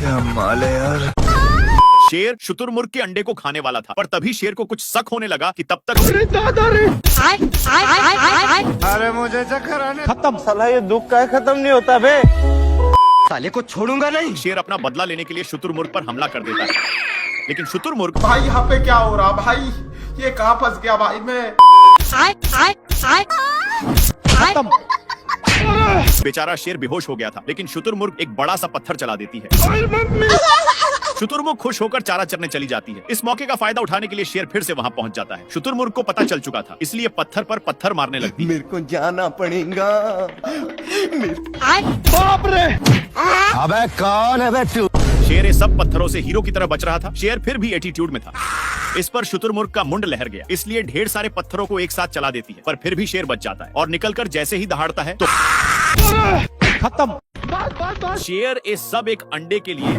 क्या माल है यार। शेर शुतुरमुर्ग के अंडे को खाने वाला था, पर तभी शेर को कुछ शक होने लगा कि तब तक अरे मुझे चक्कर आने। खत्म साला, ये दुख का खत्म नहीं होता बे। साले को छोड़ूंगा नहीं। शेर अपना बदला लेने के लिए शुतुरमुर्ग पर हमला कर देता है, लेकिन शुतुरमुर्ग भाई यहाँ पे क्या हो रहा भाई, ये कहाँ फंस गया भाई मैं। खत्म। बेचारा शेर बेहोश हो गया था, लेकिन शुतुरमुर्ग एक बड़ा सा पत्थर चला देती है। शुतुरमुर्ग खुश होकर चारा चरने चली जाती है। इस मौके का फायदा उठाने के लिए शेर फिर से वहां पहुंच जाता है। शुतुरमुर्ग को पता चल चुका था, इसलिए पत्थर पर पत्थर मारने लगती है। मेरे को जाना पड़ेगा। बाप रे। अबे कौन है बे तू? शेर ये सब पत्थरों से हीरो की तरह बच रहा था। शेर फिर भी एटीट्यूड में था। इस पर शुतुरमुर्ग का मुंड लहर गया, इसलिए ढेर सारे पत्थरों को एक साथ चला देती है, पर फिर भी शेर बच जाता है और निकलकर जैसे ही दहाड़ता है तो खत्म। शेर इस सब एक अंडे के लिए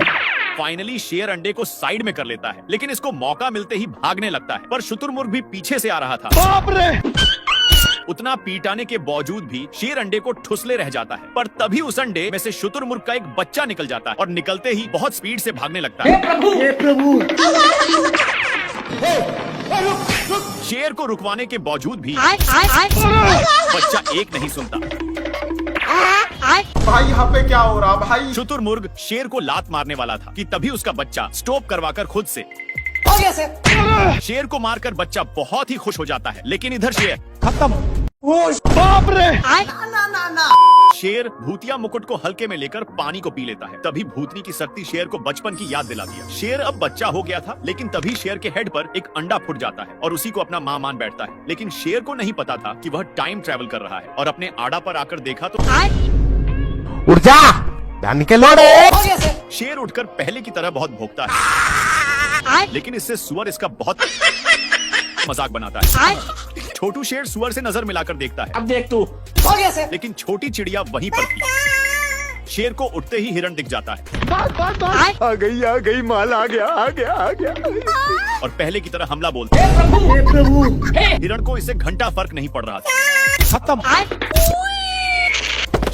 फाइनली शेर अंडे को साइड में कर लेता है, लेकिन इसको मौका मिलते ही भागने लगता है। पर शुतुरमुर्ग भी पीछे से आ रहा था। बाप रे। उतना पीटाने के बावजूद भी शेर अंडे को ठुसले रह जाता है, पर तभी उस अंडे में से शुतुरमुर्ग का एक बच्चा निकल जाता है और निकलते ही बहुत स्पीड से भागने लगता है। हे प्रभु। शेर को रुकवाने के बावजूद भी बच्चा एक नहीं सुनता। भाई यहाँ पे क्या हो रहा भाई। शुतुरमुर्ग शेर को लात मारने वाला था कि तभी उसका बच्चा स्टॉप करवाकर खुद से हो गया सर। शेर को मारकर बच्चा बहुत ही खुश हो जाता है, लेकिन इधर शेर खत्म। बाप रे। शेर भूतिया मुकुट को हल्के में लेकर पानी को पी लेता है। तभी भूतनी की शक्ति शेर को बचपन की याद दिला दिया। शेर अब बच्चा हो गया था, लेकिन तभी शेर के हेड पर एक अंडा फूट जाता है और उसी को अपना मां मान बैठता है। लेकिन शेर को नहीं पता था कि वह टाइम ट्रेवल कर रहा है और अपने आड़ा पर आकर देखा तो उठ जा, निकल। शेर उठकर पहले की तरह बहुत भौंकता है, लेकिन इससे सुअर इसका बहुत मजाक बनाता है। छोटू शेर सुअर से नजर मिलाकर देखता है। अब देख तू। हो गया सर। लेकिन छोटी चिड़िया वहीं पर थी। शेर को उठते ही हिरण दिख जाता है। आ गई माल आ गया। और पहले की तरह हमला बोलते हैं। प्रभु। हिरण को इससे घंटा फर्क नहीं पड़ रहा था। खत्म।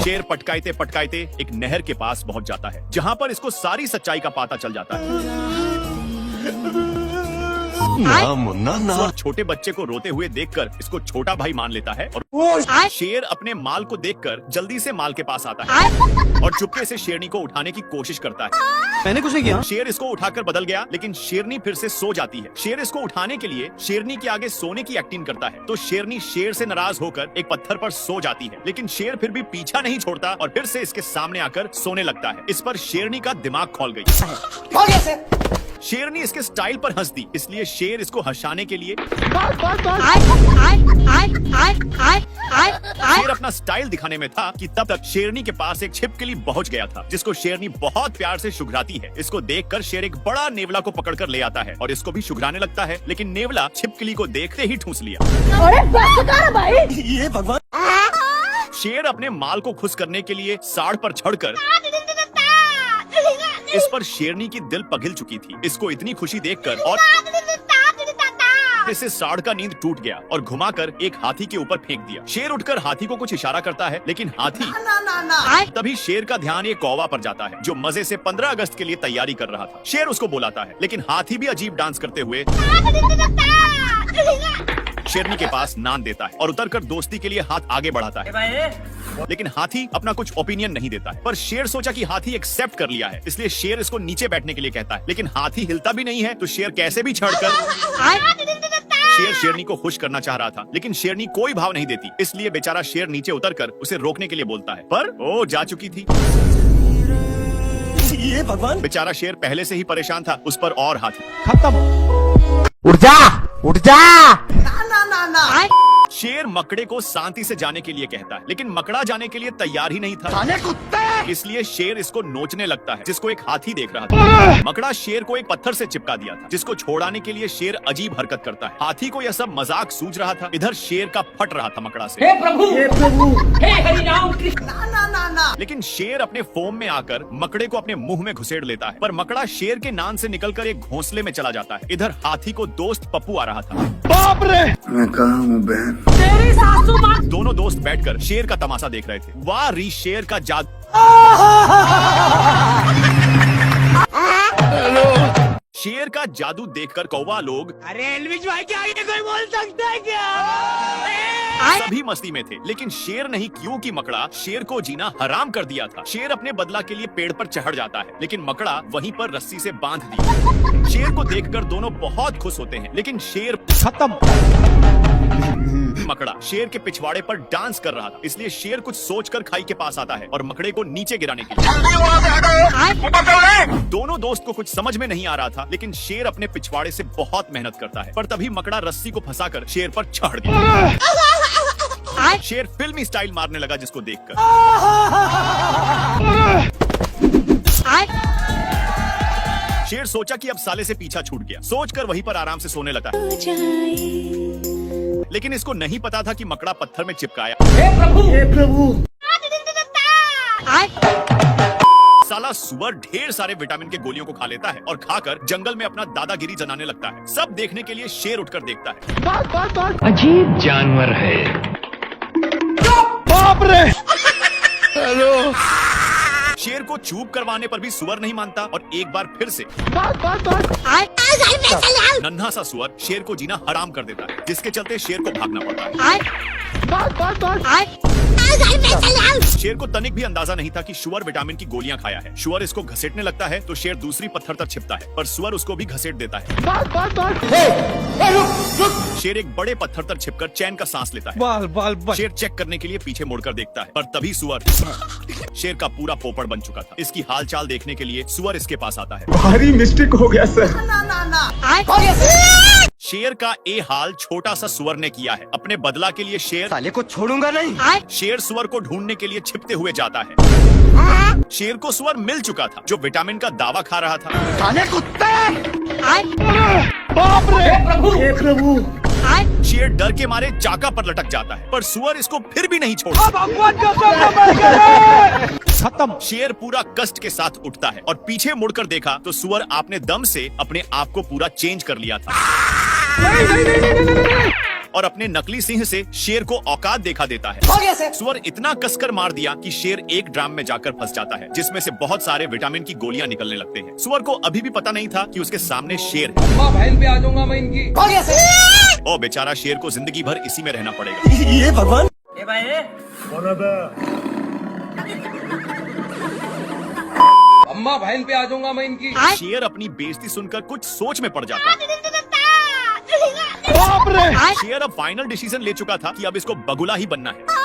शेर पटकाते पटकाते एक नहर के पास पहुंच जाता है, जहां पर इसको सारी सच्चाई का पता चल जाता है। सुअर छोटे बच्चे को रोते हुए देखकर इसको छोटा भाई मान लेता है और शेर अपने माल को देखकर जल्दी से माल के पास आता है और चुपके से शेरनी को उठाने की कोशिश करता है। मैंने कुछ नहीं किया। शेर इसको उठाकर बदल गया, लेकिन शेरनी फिर से सो जाती है। शेर इसको उठाने के लिए शेरनी के आगे सोने की एक्टिंग करता है, तो शेरनी शेर से नाराज होकर एक पत्थर पर सो जाती है, लेकिन शेर फिर भी पीछा नहीं छोड़ता और फिर से इसके सामने आकर सोने लगता है। इस पर शेरनी का दिमाग खोल गई। शेरनी इसके स्टाइल पर हंस दी, इसलिए शेर इसको हंसाने के लिए शेर अपना स्टाइल दिखाने में था कि तब तक शेरनी के पास एक छिपकली पहुंच गया था, जिसको शेरनी बहुत प्यार से शुघराती है। इसको देखकर शेर एक बड़ा नेवला को पकड़कर ले आता है और इसको भी शुघराने लगता है, लेकिन नेवला छिपकली को देखते ही ठूंस लिया। अरे बस कर भाई। ये भगवान। शेर अपने माल को खुश करने के लिए साड़ पर चढ़कर इस पर शेरनी की दिल पिघल चुकी थी। इसको इतनी खुशी देखकर और इससे साड़ का नींद टूट गया और घुमाकर एक हाथी के ऊपर फेंक दिया। शेर उठकर हाथी को कुछ इशारा करता है, लेकिन हाथी तभी शेर का ध्यान एक कौवा पर जाता है, जो मजे से 15 अगस्त के लिए तैयारी कर रहा था। शेर उसको बुलाता है, लेकिन हाथी भी अजीब डांस करते हुए शेरनी के पास नान देता है और उतरकर दोस्ती के लिए हाथ आगे बढ़ाता है, लेकिन हाथी अपना कुछ ओपिनियन नहीं देता है। पर शेर सोचा कि हाथी एक्सेप्ट कर लिया है, इसलिए शेर इसको नीचे बैठने के लिए कहता है, लेकिन हाथी हिलता भी नहीं है, तो शेर कैसे भी चढ़कर शेर शेरनी को खुश करना चाह रहा था, लेकिन शेरनी कोई भाव नहीं देती, इसलिए बेचारा शेर नीचे उतरकर उसे रोकने के लिए बोलता है, पर वो जा चुकी थी। ये भगवान। बेचारा शेर पहले से ही परेशान था, उस पर और हाथी। खत्म। उठ जा। शेर मकड़े को शांति से जाने के लिए कहता है, लेकिन मकड़ा जाने के लिए तैयार ही नहीं था, इसलिए शेर इसको नोचने लगता है, जिसको एक हाथी देख रहा था। मकड़ा शेर को एक पत्थर से चिपका दिया था, जिसको छोड़ाने के लिए शेर अजीब हरकत करता है। हाथी को यह सब मजाक सूझ रहा था, इधर शेर का फट रहा था मकड़ा से। हे प्रभु, हे हरि राम कृष्ण। लेकिन शेर अपने फोम में आकर मकड़े को अपने मुंह में घुसेड़ लेता है, पर मकड़ा शेर के नान से निकलकर एक घोंसले में चला जाता है। इधर हाथी को दोस्त पप्पू आ रहा था। बाप रे। मैं कहाँ हूँ बहन? तेरी सासू माँ। दोनों दोस्त बैठकर शेर का तमाशा देख रहे थे। वाह री शेर का जादू। शेर का जादू देखकर कौवा लोग अरे एलविश भाई के आगे कोई बोल सकता है क्या? सभी मस्ती में थे, लेकिन शेर नहीं क्यों कि मकड़ा शेर को जीना हराम कर दिया था। शेर अपने बदला के लिए पेड़ पर चढ़ जाता है, लेकिन मकड़ा वहीं पर रस्सी से बांध दिया। शेर को देखकर दोनों बहुत खुश होते हैं, लेकिन शेर खत्म। मकड़ा शेर के पिछवाड़े पर डांस कर रहा था, इसलिए शेर कुछ सोचकर खाई के पास आता है और मकड़े को नीचे गिराने के लिए। दोनों दोस्त को कुछ समझ में नहीं आ रहा था, लेकिन शेर अपने पिछवाड़े से बहुत मेहनत करता है, पर तभी मकड़ा रस्सी को फंसाकर शेर पर चढ़ गया। शेर फिल्मी स्टाइल मारने लगा, जिसको देखकर शेर सोचा कि अब साले से पीछा छूट गया। सोचकर वहीं पर आराम से सोने लगा, लेकिन इसको नहीं पता था कि मकड़ा पत्थर में चिपकाया। हे प्रभु साला सुअर ढेर सारे विटामिन के गोलियों को खा लेता है और खाकर जंगल में अपना दादागिरी जनाने लगता है। सब देखने के लिए शेर उठकर देखता है। अजीब जानवर है। बाप रे। शेर को चूप करवाने पर भी सुअर नहीं मानता और एक बार फिर से नन्हा सा सुअर शेर को जीना हराम कर देता है, जिसके चलते शेर को भागना पड़ता है। शेर को तनिक भी अंदाजा नहीं था कि सुअर विटामिन की गोलियां खाया है। सुअर इसको घसीटने लगता है तो शेर दूसरी पत्थर तक छिपता है, पर सुअर उसको भी घसीट देता है। शेर एक बड़े पत्थर तक छिपकर चैन का सांस लेता है। शेर चेक करने के लिए पीछे मुड़कर देखता है, पर तभी सुअर शेर का पूरा पोपड़ बन चुका था। इसकी हालचाल देखने के लिए सुअर इसके पास आता है। भारी मिस्टेक हो गया सर। शेर का ए हाल छोटा सा सुअर ने किया है। अपने बदला के लिए शेर साले को छोड़ूंगा नहीं। शेर सुअर को ढूंढने के लिए छिपते हुए जाता है। शेर को सुअर मिल चुका था, जो विटामिन का दावा खा रहा था। साले कुत्ते। बाप रे हे प्रभु शेर डर के मारे चाका पर लटक जाता है, पर सुअर इसको फिर भी नहीं छोड़ता। खत्म। शेर पूरा कष्ट के साथ उठता है और पीछे मुड़कर देखा तो सुअर आपने दम से अपने आप को पूरा चेंज कर लिया था और अपने नकली सिंह से शेर को औकात देखा देता है। सुअर इतना कसकर मार दिया कि शेर एक ड्राम में जाकर फंस जाता है, जिसमें से बहुत सारे विटामिन की गोलियां निकलने लगते हैं। सुअर को अभी भी पता नहीं था कि उसके सामने शेर है। अम्मा बहन पे आ जाऊंगा मैं इनकी। और बेचारा शेर को जिंदगी भर इसी में रहना पड़ेगा। ये भगवान। अम्मा बहन पे आ जाऊंगा मैं इनकी। शेर अपनी बेइज्जती सुनकर कुछ सोच में पड़ जाता है। बाप रे। शेर अब फाइनल डिसीजन ले चुका था कि अब इसको बगुला ही बनना है।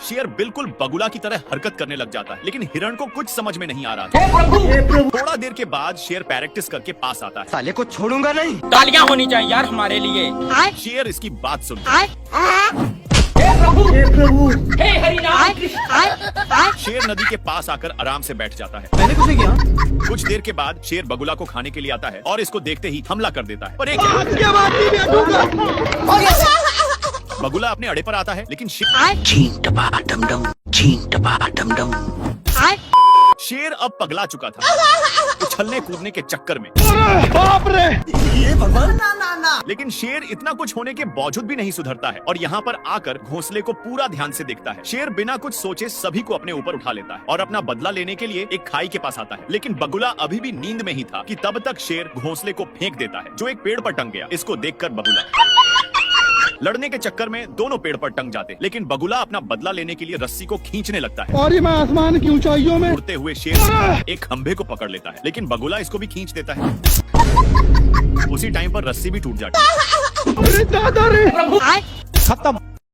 शेर बिल्कुल बगुला की तरह हरकत करने लग जाता है, लेकिन हिरण को कुछ समझ में नहीं आ रहा था। थोड़ा देर के बाद शेर प्रैक्टिस करके पास आता है। साले को छोड़ूंगा नहीं। तालियां होनी चाहिए यार हमारे लिए। शेर इसकी बात सुन हे प्रभु हे हरि राम कृष्ण। शेर नदी के पास आकर आराम से बैठ जाता है। मैंने कुछ नहीं किया। कुछ देर के बाद शेर बगुला को खाने के लिए आता है और इसको देखते ही हमला कर देता है। पर एक बगुला अपने अड़े पर आता है, लेकिन शेर अब पगला चुका था उछलने कूदने के चक्कर में। बाप रे। ये भगवान। लेकिन शेर इतना कुछ होने के बावजूद भी नहीं सुधरता है और यहाँ पर आकर घोंसले को पूरा ध्यान से देखता है। शेर बिना कुछ सोचे सभी को अपने ऊपर उठा लेता है और अपना बदला लेने के लिए एक खाई के पास आता है। लेकिन बगुला अभी भी नींद में ही था कि तब तक शेर घोंसले को फेंक देता है, जो एक पेड़ पर टंग गया। इसको देखकर बगुला लड़ने के चक्कर में दोनों पेड़ पर टंग जाते, लेकिन बगुला अपना बदला लेने के लिए रस्सी को खींचने लगता है और मैं आसमान की ऊंचाइयों में उड़ते हुए शेर एक खंभे को पकड़ लेता है, लेकिन बगुला इसको भी खींच देता है। उसी टाइम पर रस्सी भी टूट जाती है। खत्म।